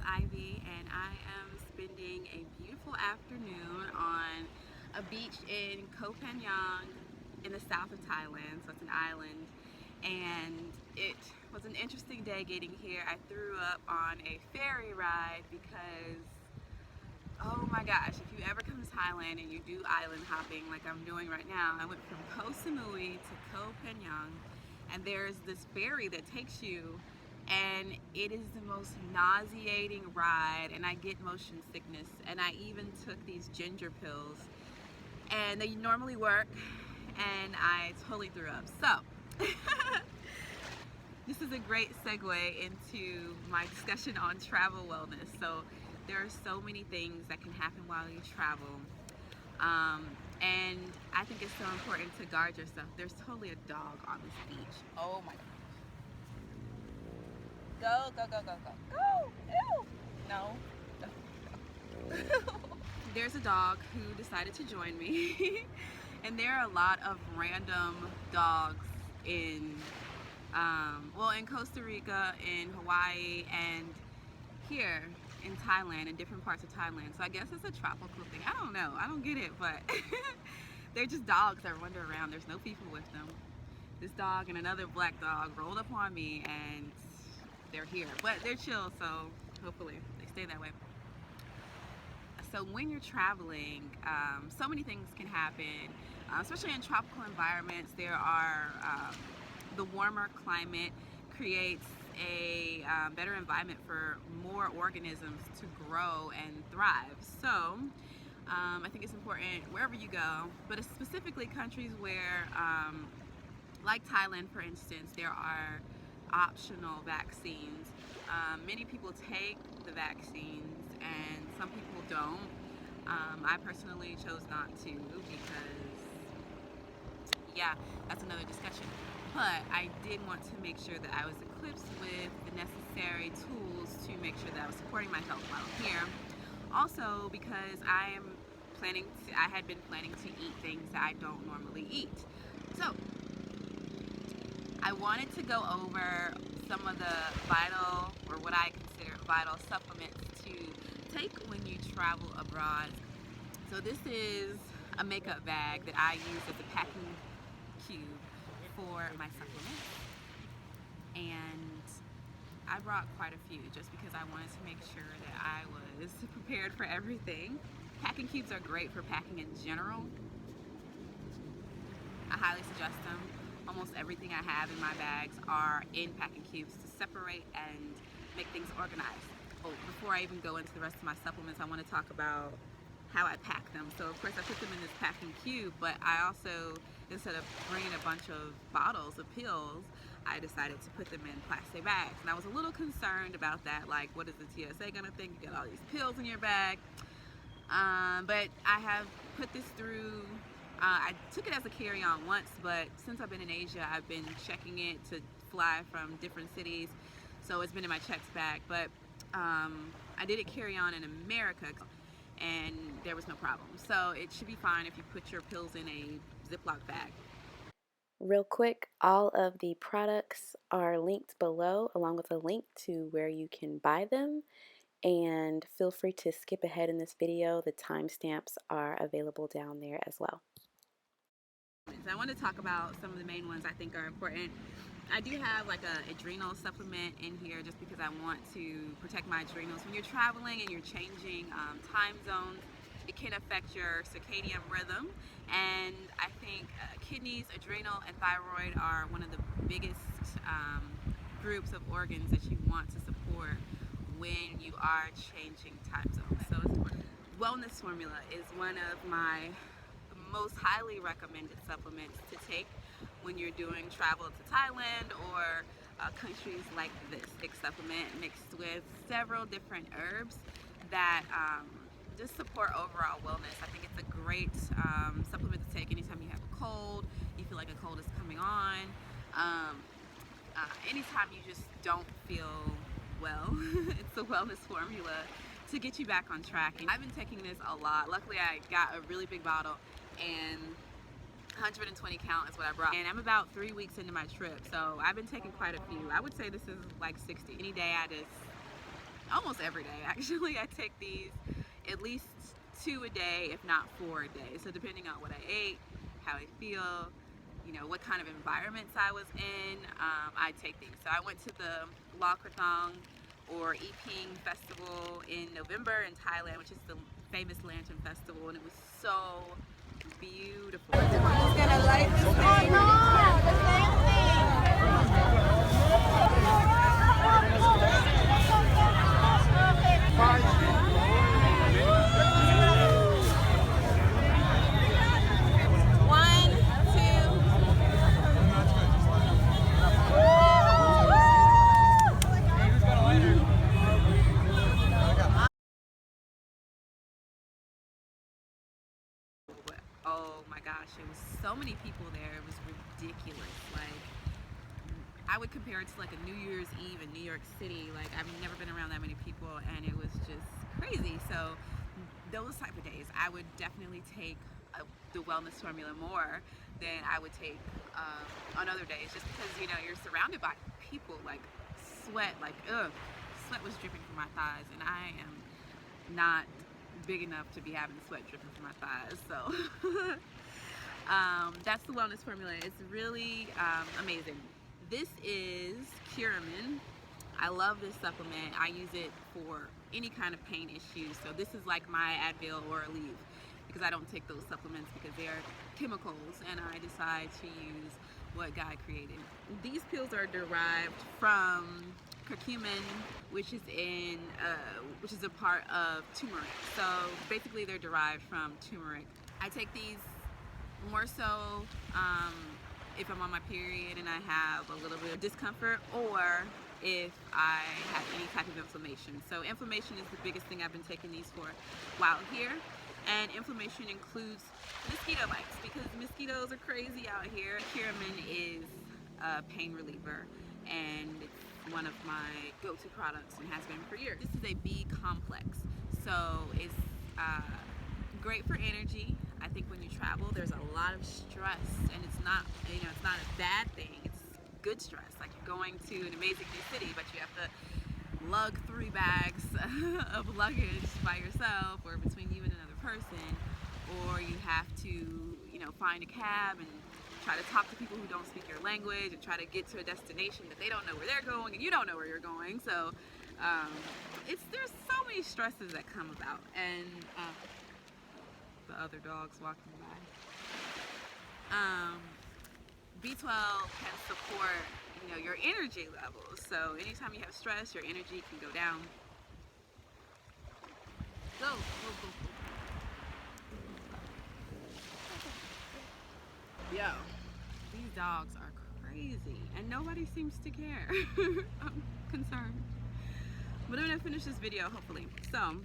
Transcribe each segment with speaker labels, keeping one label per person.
Speaker 1: Ivy, and I am spending a beautiful afternoon on a beach in Koh Phangan in the south of Thailand. So it's an island, and it was an interesting day getting here. I threw up on a ferry ride because, oh my gosh, if you ever come to Thailand and you do island hopping like I'm doing right now, I went from Koh Samui to Koh Phangan, and there's this ferry that takes you, and it is the most nauseating ride, and I get motion sickness, and I even took these ginger pills, and they normally work, and I totally threw up. So this is a great segue into my discussion on travel wellness. So there are so many things that can happen while you travel. And I think it's so important to guard yourself. There's totally a dog on this beach. Oh my gosh. Go, go, go, go, go. Go! Ew! No. There's a dog who decided to join me. And there are a lot of random dogs in, in Costa Rica, in Hawaii, and here in Thailand, in different parts of Thailand. So I guess it's a tropical thing. I don't know. I don't get it, but they're just dogs that wander around. There's no people with them. This dog and another black dog rolled up on me, and they're here. But they're chill, so hopefully they stay that way. So when you're traveling, so many things can happen, especially in tropical environments. There are, the warmer climate creates a better environment for more organisms to grow and thrive. So I think it's important wherever you go, but specifically countries where, like Thailand for instance, there are optional vaccines. Many people take the vaccines and some people don't. I personally chose not to because, yeah, that's another discussion. But I did want to make sure that I was equipped with the necessary tools to make sure that I was supporting my health while I'm here. Also because I had been planning to eat things that I don't normally eat. So I wanted to go over some of the vital, or what I consider vital supplements to take when you travel abroad. So this is a makeup bag that I use as a packing cube for my supplements, and I brought quite a few just because I wanted to make sure that I was prepared for everything. Packing cubes are great for packing in general. I highly suggest them. Almost everything I have in my bags are in packing cubes to separate and make things organized. Before I even go into the rest of my supplements, I want to talk about how I pack them. So of course I put them in this packing cube, but I also, instead of bringing a bunch of bottles of pills, I decided to put them in plastic bags. And I was a little concerned about that, like what is the TSA gonna think? You got all these pills in your bag. But I have put this through, I took it as a carry-on once, but since I've been in Asia, I've been checking it to fly from different cities. So it's been in my checks bag, but I did it carry on in America, and there was no problem. So it should be fine if you put your pills in a Ziploc bag.
Speaker 2: Real quick, all of the products are linked below, along with a link to where you can buy them. And feel free to skip ahead in this video. The timestamps are available down there as well.
Speaker 1: I want to talk about some of the main ones I think are important. I do have like a adrenal supplement in here just because I want to protect my adrenals. When you're traveling and you're changing time zones, it can affect your circadian rhythm, and I think kidneys, adrenal, and thyroid are one of the biggest groups of organs that you want to support when you are changing time zones. So it's important. Wellness formula is one of my most highly recommended supplements to take when you're doing travel to Thailand or countries like this. Big supplement mixed with several different herbs that just support overall wellness. I think it's a great supplement to take anytime you have a cold, you feel like a cold is coming on, anytime you just don't feel well. It's a wellness formula to get you back on track. And I've been taking this a lot. Luckily I got a really big bottle, and 120 count is what I brought, and I'm about 3 weeks into my trip, so I've been taking quite a few. I would say this is like 60. Any day I just almost every day actually. I take these at least 2 a day, if not 4 a day. So depending on what I ate, how I feel, you know, what kind of environments I was in, I take these. So I went to the La Krathong or Eping festival in November in Thailand, which is the famous lantern festival, and it was so beautiful. I'm just gonna light this thing. Oh no, the same Oh my gosh, it was so many people there. It was ridiculous. Like, I would compare it to like a New Year's Eve in New York City. Like, I've never been around that many people, and it was just crazy. So those type of days, I would definitely take the wellness formula more than I would take on other days, just because, you know, you're surrounded by people, like sweat, like sweat was dripping from my thighs, and I am not big enough to be having sweat dripping from my thighs. So that's the wellness formula. It's really amazing. This is Curamin. I love this supplement. I use it for any kind of pain issues. So this is like my Advil or Aleve, because I don't take those supplements because they are chemicals, and I decide to use what God created. These pills are derived from curcumin, which is a part of turmeric. So basically they're derived from turmeric. I take these more so if I'm on my period and I have a little bit of discomfort, or if I have any type of inflammation. So inflammation is the biggest thing I've been taking these for while here. And inflammation includes mosquito bites, because mosquitoes are crazy out here. Curamin is a pain reliever, and it's one of my go-to products and has been for years. This is a B complex, so it's great for energy. I think when you travel, there's a lot of stress, and it's not, you know, it's not a bad thing. It's good stress. Like, you're going to an amazing new city, but you have to lug 3 bags of luggage by yourself or between you and another person, or you have to, you know, find a cab and try to talk to people who don't speak your language and try to get to a destination that they don't know where they're going and you don't know where you're going. So there's so many stresses that come about, and the other dogs walking by. B12 can support, you know, your energy levels. So anytime you have stress, your energy can go down. Go, go, go, go. Yo, these dogs are crazy, and nobody seems to care. I'm concerned. But I'm gonna finish this video, hopefully. So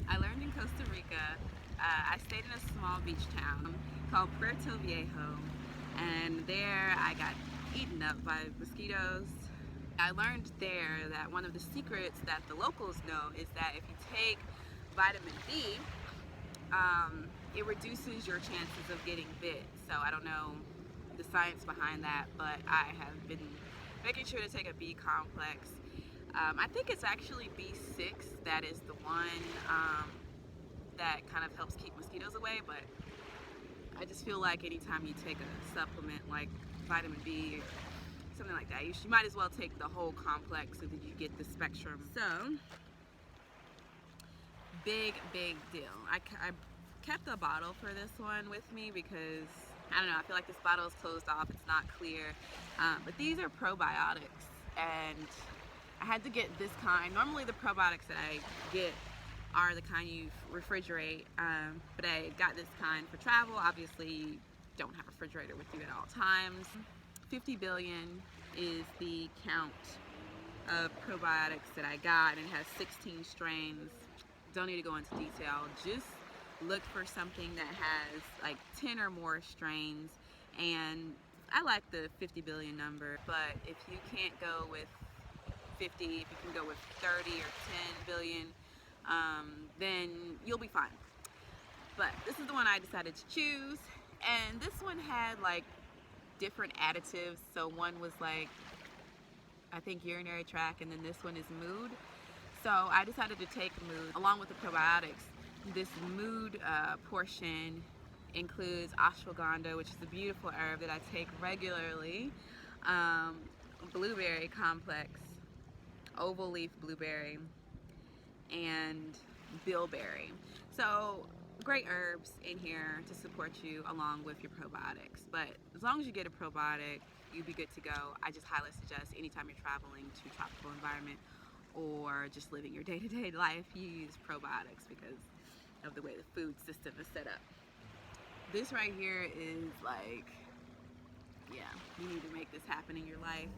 Speaker 1: I learned in Costa Rica. I stayed in a small beach town called Puerto Viejo, and there I got eaten up by mosquitoes. I learned there that one of the secrets that the locals know is that if you take vitamin D, it reduces your chances of getting bit. So I don't know the science behind that, but I have been making sure to take a B complex. I think it's actually B6 that is the one that kind of helps keep mosquitoes away, but I just feel like anytime you take a supplement like vitamin B or something like that, you might as well take the whole complex so that you get the spectrum. So, big deal. I kept a bottle for this one with me because, I don't know, I feel like this bottle is closed off, it's not clear. But these are probiotics, and I had to get this kind. Normally the probiotics that I get are the kind you refrigerate, but I got this kind for travel. Obviously, you don't have a refrigerator with you at all times. 50 billion is the count of probiotics that I got, and it has 16 strains. Don't need to go into detail. Just look for something that has like 10 or more strains, and I like the 50 billion number, but if you can't go with 50, if you can go with 30 or 10 billion, then you'll be fine. But this is the one I decided to choose, and this one had like different additives. So one was like, I think urinary tract, and then this one is mood. So I decided to take mood along with the probiotics. This mood portion includes ashwagandha, which is a beautiful herb that I take regularly, blueberry complex, oval leaf blueberry, and bilberry. So great herbs in here to support you along with your probiotics. But as long as you get a probiotic, you'll be good to go. I just highly suggest anytime you're traveling to a tropical environment or just living your day-to-day life, you use probiotics because of the way the food system is set up. This right here is like, yeah, you need to make this happen in your life.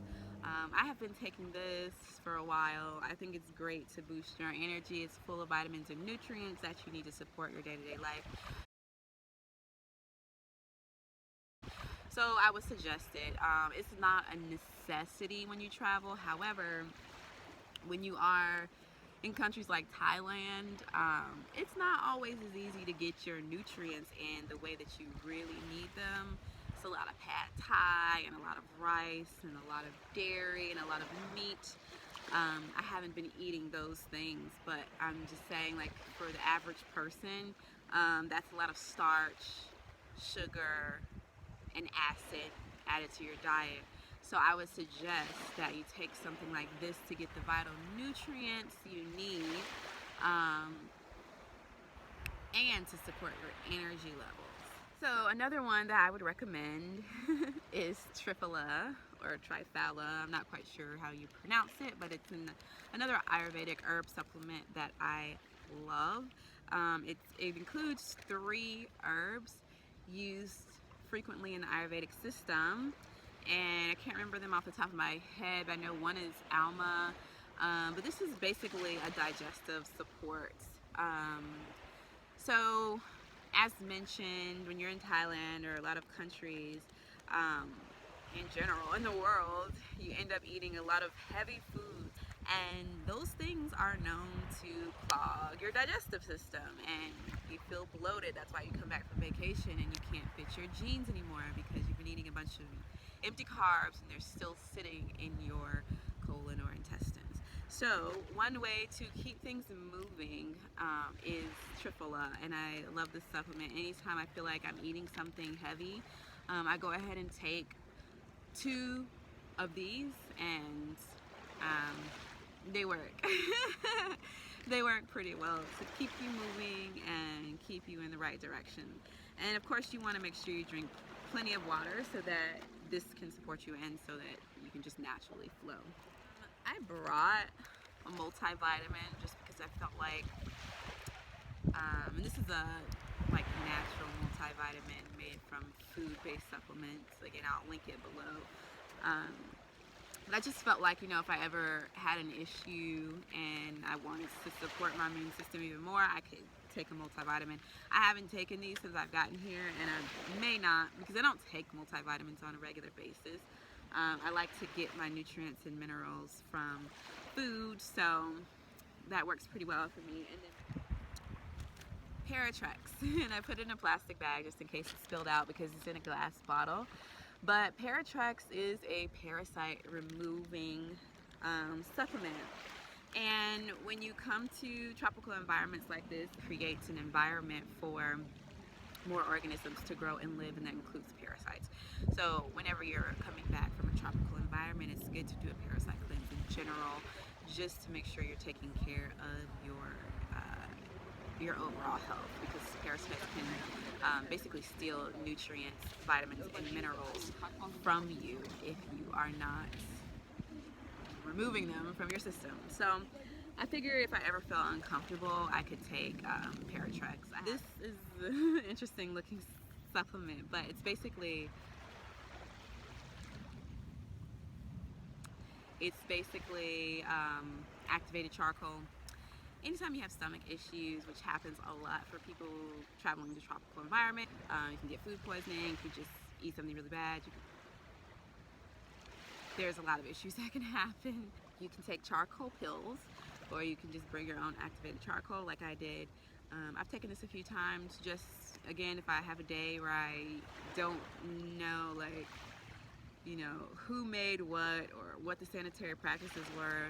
Speaker 1: I have been taking this for a while. I think it's great to boost your energy. It's full of vitamins and nutrients that you need to support your day-to-day life. So I would suggest it. It's not a necessity when you travel. However, when you are in countries like Thailand, it's not always as easy to get your nutrients in the way that you really need them. It's a lot of pad thai and a lot of rice and a lot of dairy and a lot of meat. I haven't been eating those things, but I'm just saying, like, for the average person, that's a lot of starch, sugar, and acid added to your diet. So I would suggest that you take something like this to get the vital nutrients you need, and to support your energy levels. So another one that I would recommend is Triphala or Triphala. I'm not quite sure how you pronounce it, but it's another Ayurvedic herb supplement that I love. It includes 3 herbs used frequently in the Ayurvedic system, and I can't remember them off the top of my head. I know one is alma, but this is basically a digestive support. So as mentioned, when you're in Thailand or a lot of countries in general in the world, you end up eating a lot of heavy foods, and those things are known to clog your digestive system, and you feel bloated. That's why you come back from vacation and you can't fit your jeans anymore because you've been eating a bunch of empty carbs and they're still sitting in your colon or intestines. So one way to keep things moving is Triphala, and I love this supplement. Anytime I feel like I'm eating something heavy, I go ahead and take 2 of these, and they work. They work pretty well to keep you moving and keep you in the right direction. And of course, you want to make sure you drink plenty of water so that this can support you and so that you can just naturally flow. I brought a multivitamin just because I felt like, and this is a like natural multivitamin made from food-based supplements. Again, I'll link it below. But I just felt like, you know, if I ever had an issue and I wanted to support my immune system even more, I could take a multivitamin. I haven't taken these since I've gotten here, and I may not, because I don't take multivitamins on a regular basis. I like to get my nutrients and minerals from food, so that works pretty well for me. And then Paratrex, and I put it in a plastic bag just in case it's spilled out because it's in a glass bottle. But Paratrex is a parasite removing supplement. And when you come to tropical environments like this, it creates an environment for more organisms to grow and live, and that includes parasites. So whenever you're coming back from a tropical environment, it's good to do a parasite cleanse in general, just to make sure you're taking care of your overall health, because parasites can basically steal nutrients, vitamins, and minerals from you if you are not removing them from your system. So I figure if I ever felt uncomfortable, I could take Paratrex. This is an interesting looking supplement, but it's basically activated charcoal. Anytime you have stomach issues, which happens a lot for people traveling to tropical environment, you can get food poisoning, if you just eat something really bad. There's a lot of issues that can happen. You can take charcoal pills, or you can just bring your own activated charcoal like I did. I've taken this a few times, just again, if I have a day where I don't know, like, you know, who made what or what the sanitary practices were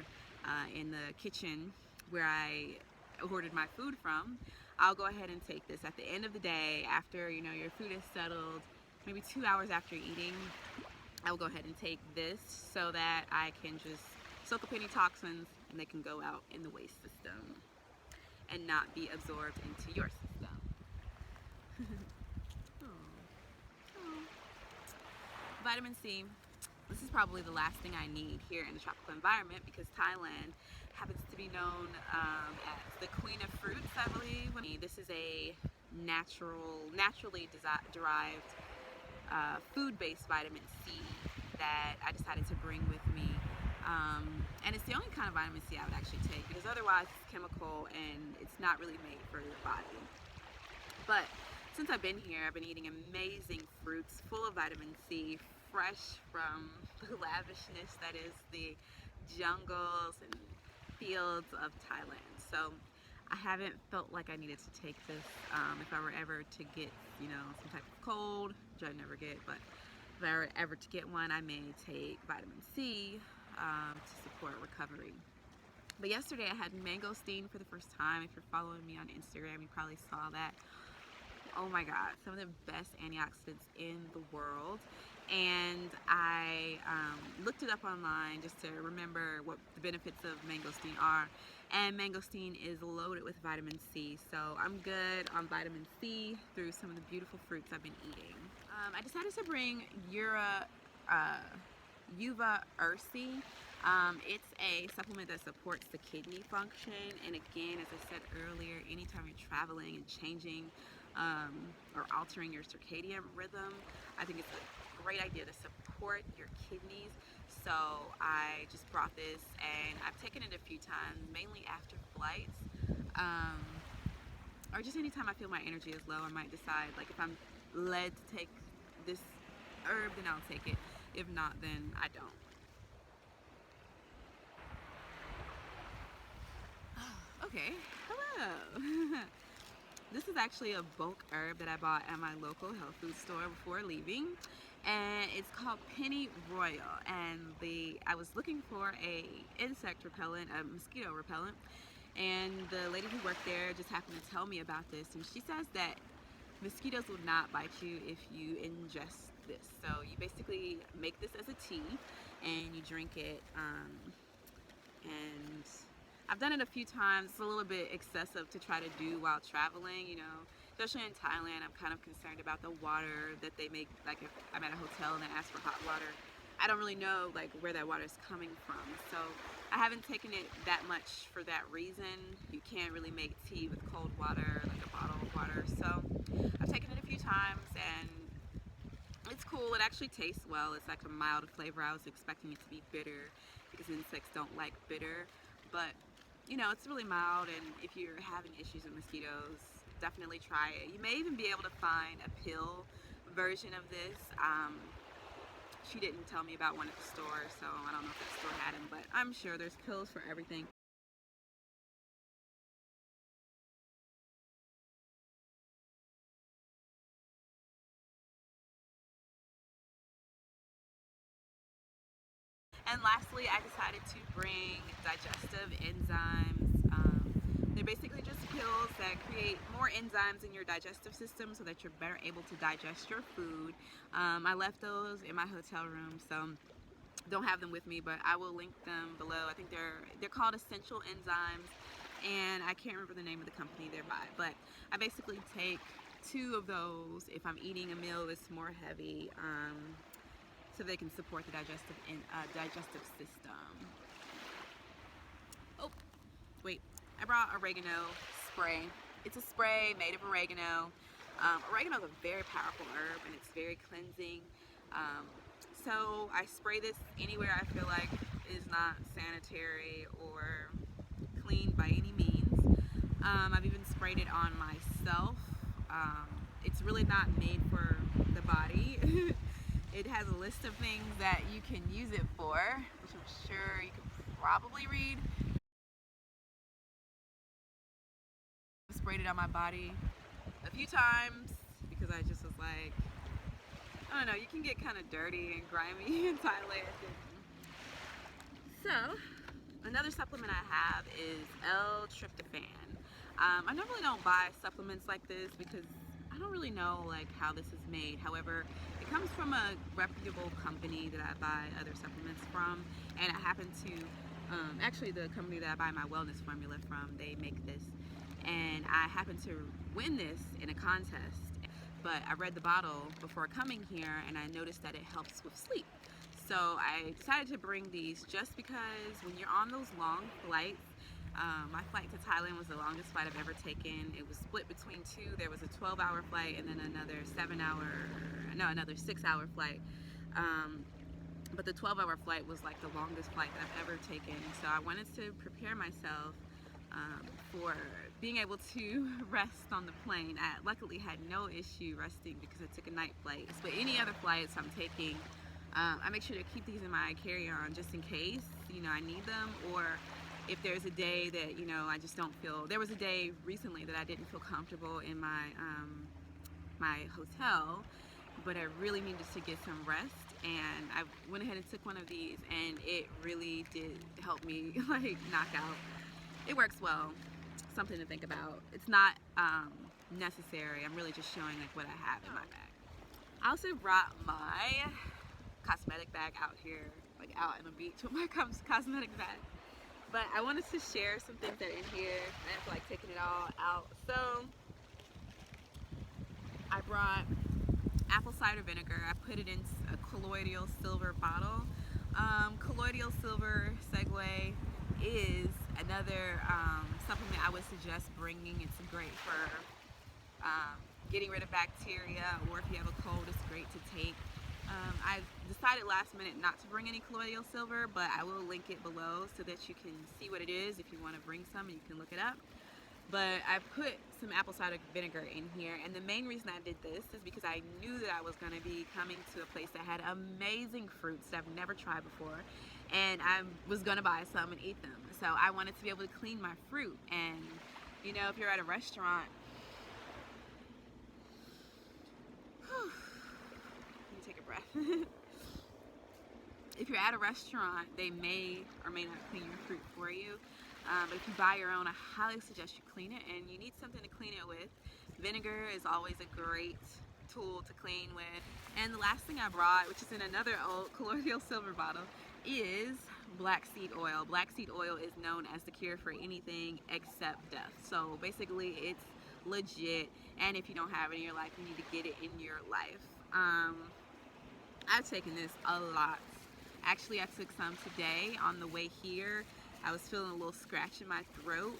Speaker 1: in the kitchen where I ordered my food from, I'll go ahead and take this at the end of the day after, you know, your food is settled, maybe 2 hours after eating. I will go ahead and take this so that I can just soak up any toxins and they can go out in the waste system and not be absorbed into your system. Oh. Oh. Vitamin C. This is probably the last thing I need here in the tropical environment because Thailand happens to be known as the queen of fruits, I believe. This is a naturally derived food-based vitamin C that I decided to bring with me. And it's the only kind of vitamin C I would actually take because otherwise it's chemical and it's not really made for your body. But since I've been here, I've been eating amazing fruits full of vitamin C, fresh from the lavishness that is the jungles and fields of Thailand. So I haven't felt like I needed to take this if I were ever to get, you know, some type of cold, which I never get, but if I were ever to get one, I may take vitamin C to support recovery. But yesterday I had mangosteen for the first time. If you're following me on Instagram, you probably saw that. Oh my God, some of the best antioxidants in the world. And I looked it up online just to remember what the benefits of mangosteen are. And mangosteen is loaded with vitamin C. So I'm good on vitamin C through some of the beautiful fruits I've been eating. I decided to bring Uva Ursi. It's a supplement that supports the kidney function. And again, as I said earlier, anytime you're traveling and changing or altering your circadian rhythm, I think it's a great idea to support your kidneys. So I just brought this and I've taken it a few times, mainly after flights, or just anytime I feel my energy is low. I might decide, like, if I'm led to take this herb, then I'll take it. If not, then I don't. Okay, hello. This is actually a bulk herb that I bought at my local health food store before leaving, and it's called penny royal. And I was looking for a insect repellent, a mosquito repellent, and the lady who worked there just happened to tell me about this, and she says that mosquitoes will not bite you if you ingest this. So you basically make this as a tea and you drink it, and I've done it a few times. It's a little bit excessive to try to do while traveling, you know, especially in Thailand. I'm kind of concerned about the water that they make. Like, if I'm at a hotel and they ask for hot water, I don't really know, like, where that water is coming from. So I haven't taken it that much for that reason. You can't really make tea with cold water, like a bottle of water. So I've taken it a few times and it's cool. It actually tastes well. It's like a mild flavor. I was expecting it to be bitter because insects don't like bitter, but you know, it's really mild. And if you're having issues with mosquitoes, definitely try it. You may even be able to find a pill version of this. She didn't tell me about one at the store, so I don't know if that store had them, but I'm sure there's pills for everything. And lastly, I decided to bring digestive enzymes. They're basically just pills that create more enzymes in your digestive system so that you're better able to digest your food. I left those in my hotel room, so don't have them with me, but I will link them below. I think they're called essential enzymes, and I can't remember the name of the company they're by, but I basically take 2 of those if I'm eating a meal that's more heavy, so they can support the digestive system. Oh, wait, I brought oregano spray. It's a spray made of oregano. Oregano is a very powerful herb and it's very cleansing. So I spray this anywhere I feel like is not sanitary or clean by any means. I've even sprayed it on myself. It's really not made for the body. It has a list of things that you can use it for, which I'm sure you could probably read. I've sprayed it on my body a few times because I just was like, I don't know, you can get kind of dirty and grimy in Thailand. So, another supplement I have is L-Tryptophan. I normally don't buy supplements like this because I don't really know like how this is made. However, it comes from a reputable company that I buy other supplements from, and I happen to actually the company that I buy my wellness formula from, they make this, and I happened to win this in a contest. But I read the bottle before coming here and I noticed that it helps with sleep. So I decided to bring these just because when you're on those long flights, my flight to Thailand was the longest flight I've ever taken. It was split between two. There was a 12-hour flight and then another 6-hour flight. But the 12-hour flight was like the longest flight that I've ever taken. So I wanted to prepare myself for being able to rest on the plane. I luckily had no issue resting because I took a night flight. But any other flights I'm taking, I make sure to keep these in my carry-on just in case, you know, I need them, or if there's a day that, you know, I just don't feel. There was a day recently that I didn't feel comfortable in my my hotel, but I really needed to get some rest, and I went ahead and took one of these, and it really did help me like knock out. It works well. Something to think about. It's not necessary. I'm really just showing like what I have in my bag. I also brought my cosmetic bag out here, like out on the beach with my cosmetic bag. But I wanted to share some things that are in here. I have to like taking it all out. So I brought apple cider vinegar. I put it in a colloidal silver bottle. Colloidal silver, segue, is another supplement I would suggest bringing. It's great for getting rid of bacteria, or if you have a cold, it's great to take. I decided last minute not to bring any colloidal silver, but I will link it below so that you can see what it is if you want to bring some and you can look it up. But I put some apple cider vinegar in here, and the main reason I did this is because I knew that I was going to be coming to a place that had amazing fruits that I've never tried before, and I was going to buy some and eat them. So I wanted to be able to clean my fruit, and you know, if you're at a restaurant, let me take a breath. If you're at a restaurant, they may or may not clean your fruit for you. But if you buy your own, I highly suggest you clean it, and you need something to clean it with. Vinegar is always a great tool to clean with. And the last thing I brought, which is in another old colloidal silver bottle, is black seed oil. Black seed oil is known as the cure for anything except death. So basically it's legit, and if you don't have it in your life, you need to get it in your life. I've taken this a lot. Actually, I took some today on the way here. I was feeling a little scratch in my throat.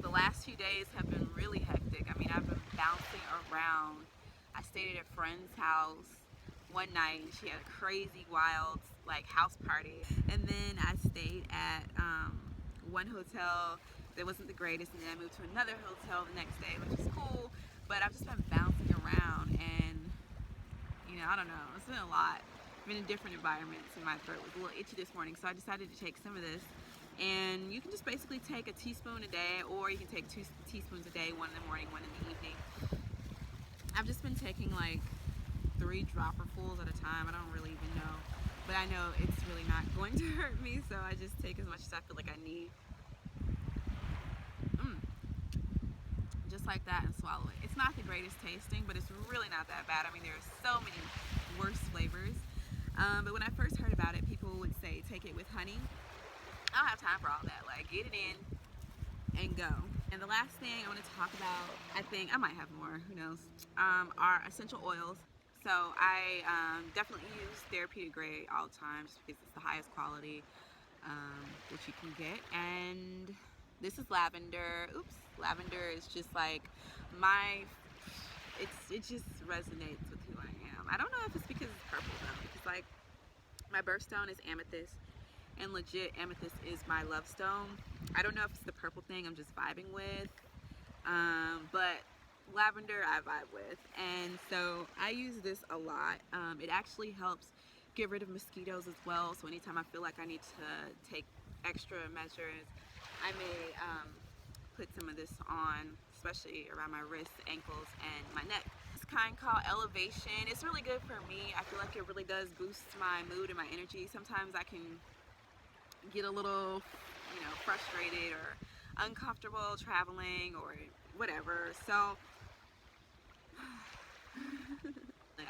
Speaker 1: The last few days have been really hectic. I mean, I've been bouncing around. I stayed at a friend's house one night, and she had a crazy, wild, like, house party. And then I stayed at one hotel that wasn't the greatest, and then I moved to another hotel the next day, which is cool. But I've just been bouncing around, and you know, I don't know, it's been a lot. I've been in different environments, and my throat was a little itchy this morning, so I decided to take some of this. And you can just basically take a teaspoon a day, or you can take 2 teaspoons a day, one in the morning, one in the evening. I've just been taking like 3 dropperfuls at a time. I don't really even know, but I know it's really not going to hurt me, so I just take as much as I feel like I need. Just like that, and swallow it. It's not the greatest tasting, but it's really not that bad. I mean, there are so many worse flavors. But when I first heard about it, people would say take it with honey. I don't have time for all that. Like, get it in and go. And the last thing I want to talk about, I think I might have more, who knows, are essential oils. So I definitely use therapeutic grade all the time just because it's the highest quality that you can get. And this is lavender. Oops, lavender is just like it just resonates with who I am. I don't know if it's because it's purple though, because like my birthstone is amethyst, and legit amethyst is my love stone. I don't know if it's the purple thing I'm just vibing with, but lavender I vibe with, and so I use this a lot. It actually helps get rid of mosquitoes as well, so anytime I feel like I need to take extra measures, I may put some of this on, especially around my wrists, ankles, and my neck. This kind called Elevation. It's really good for me. I feel like it really does boost my mood and my energy. Sometimes I can get a little, you know, frustrated or uncomfortable traveling or whatever. So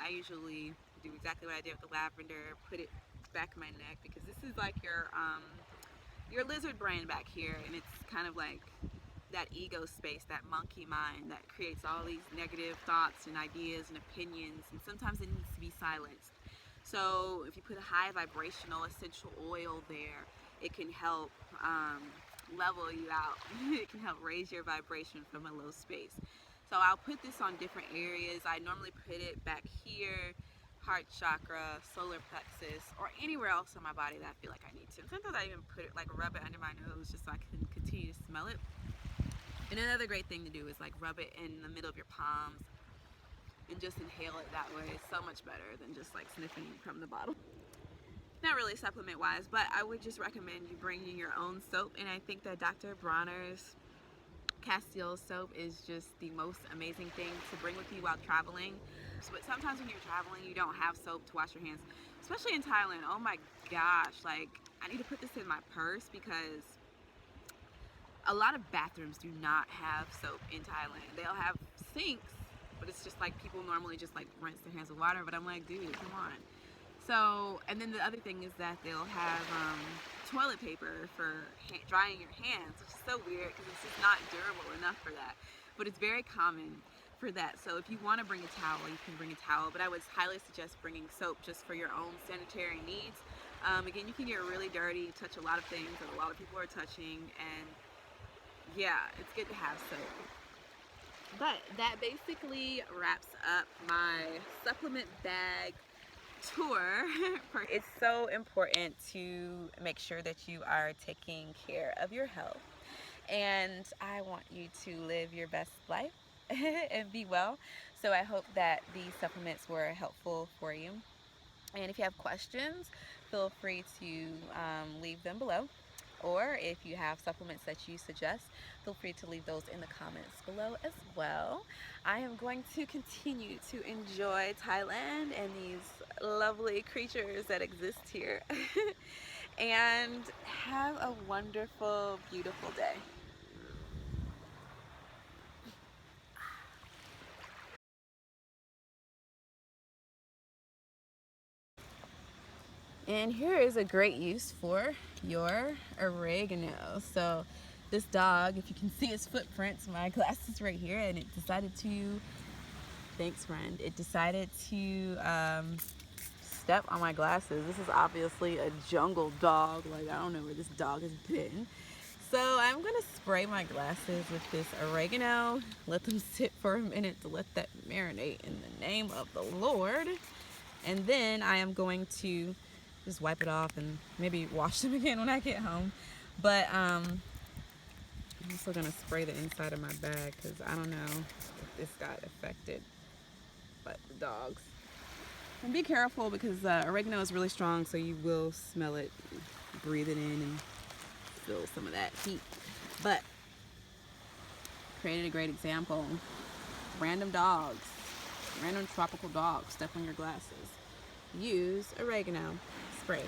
Speaker 1: I usually do exactly what I did with the lavender, put it back in my neck, because this is like your lizard brain back here, and it's kind of like that ego space, that monkey mind that creates all these negative thoughts and ideas and opinions, and sometimes it needs to be silenced. So if you put a high vibrational essential oil there, it can help level you out. It can help raise your vibration from a low space. So I'll put this on different areas. I normally put it back here, heart chakra, solar plexus, or anywhere else on my body that I feel like I need to. And sometimes I even put it, like, rub it under my nose just so I can continue to smell it. And another great thing to do is like rub it in the middle of your palms and just inhale it that way. It's so much better than just like sniffing from the bottle. Not really supplement wise, but I would just recommend you bringing your own soap. And I think that Dr. Bronner's Castile soap is just the most amazing thing to bring with you while traveling. But sometimes when you're traveling, you don't have soap to wash your hands, especially in Thailand. Oh my gosh, like I need to put this in my purse because a lot of bathrooms do not have soap in Thailand. They'll have sinks, but it's just like people normally just like rinse their hands with water. But I'm like, dude, come on. So, and then the other thing is that they'll have toilet paper for drying your hands, which is so weird because it's just not durable enough for that. But it's very common for that. So if you want to bring a towel, you can bring a towel. But I would highly suggest bringing soap just for your own sanitary needs. Again, you can get really dirty, touch a lot of things that a lot of people are touching, and yeah, it's good to have soap. But that basically wraps up my supplement bag tour. It's so important to make sure that you are taking care of your health, and I want you to live your best life and be well. So I hope that these supplements were helpful for you, and if you have questions, feel free to leave them below. Or if you have supplements that you suggest, feel free to leave those in the comments below as well. I am going to continue to enjoy Thailand and these lovely creatures that exist here. And have a wonderful, beautiful day. And here is a great use for your oregano. So this dog, if you can see its footprints, my glasses right here, and it decided to, thanks friend, it decided to step on my glasses. This is obviously a jungle dog. Like, I don't know where this dog has been. So I'm gonna spray my glasses with this oregano, let them sit for a minute to let that marinate in the name of the Lord. And then I am going to just wipe it off and maybe wash them again when I get home. But I'm also gonna spray the inside of my bag because I don't know if this got affected by the dogs. And be careful because oregano is really strong, so you will smell it, breathe it in, and feel some of that heat. But created a great example. Random dogs, random tropical dogs step on your glasses. Use oregano spray.